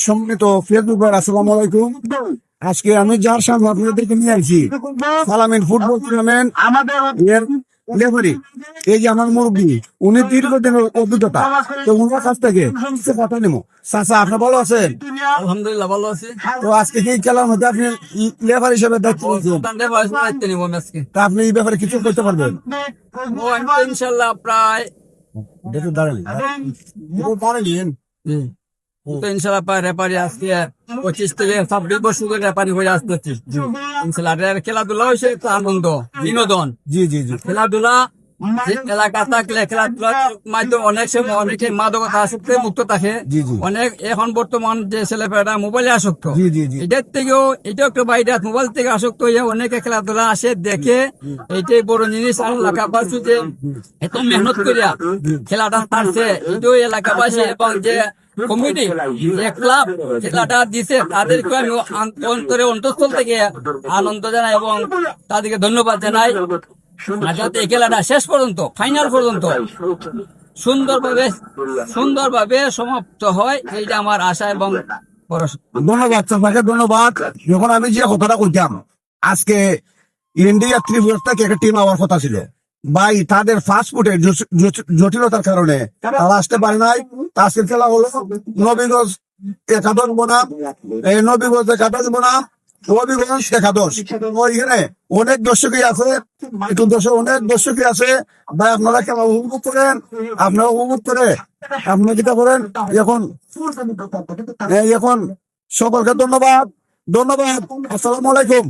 সম্মিলিত ফেসবুক ভাই, আসসালামু আলাইকুম। আজকে আমি যার সামনে আপনাদেরকে নিয়ে আসছি সালামিন ফুটবল টুর্নামেন্ট এর রেফারি, এই যে আমার মুরব্বী, উনি দীর্ঘদিনের অভিজ্ঞতা, তো উনার কাছ থেকে কিছু কথা নেবো। চাচা, আপনি ভালো আছেন? আলহামদুলিল্লাহ ভালো আছি। তো আজকে কি খেলার মধ্যে আপনি রেফারি হিসেবে দায়িত্ব নিয়েছেন, দায়িত্ব নিব আমি আজকে। তা আপনি এই ব্যাপারে কিছু করতে পারবেন? আমি তো ইনশাল্লাহ প্রায় তো ইনশাল্লাহ প্রায় রেপারি আজকে 25 থেকে 26 বছর ধরে রেপারি হয়ে আসতেছি। ইনশাল্লাহ আর খেলাধুলা হয়েছে একটা আনন্দ, বিনোদন। জি জি জি। খেলাধুলা যে এলাকা থাকলে খেলাধুলার মাধ্যমে অনেক সময় অনেকে মাদকতা আসক্তি মুক্ত থাকে। জি জি। অনেক এখন বর্তমান যে ছেলেপেলেরা মোবাইলে আসক্ত, জি জি জি। এটার থেকেও এটা একটু বাইরে মোবাইল থেকে আসক্ত হয়ে অনেকে খেলাধুলা আসে দেখে। এইটাই বড় জিনিস। আর এলাকাবাসী যে এত মেহনত করিয়া খেলাটা হারছে, এটাও এলাকাবাসী এবং যে কমিটি, যে ক্লাব খেলাটা দিছে, তাদেরকে আমি অন্তরে অন্তঃস্থল থেকে আনন্দ জানাই এবং তাদেরকে ধন্যবাদ জানাই। যাতে এই খেলাটা শেষ পর্যন্ত, ফাইনাল পর্যন্ত সুন্দরভাবে সমাপ্ত হয়, এইটা আমার আশা এবং ধন্যবাদ চাচাকে, ধন্যবাদ। যখন আমি যে কথাটা কইতাম, আজকে ইন্ডিয়া ত্রিপুরা থেকে একটা টিম হওয়ার কথা ছিল ভাই, তাদের ফাস্টফুডের জটিলতার কারণে তারা আসতে পারে নাই। আজকের খেলা হলো নবীগঞ্জ একাদশ বনাম নবীগঞ্জ একাদশ বনাম নবীগঞ্জ একাদশ। ওইখানে অনেক দর্শকই আছে, একটু অনেক দর্শকই আছে ভাই। আপনারা খেলা উপভোগ করেন, আপনারা উপভোগ করে আপনারা যেটা করেন। এখন সকলকে ধন্যবাদ, ধন্যবাদ। আসসালামু আলাইকুম।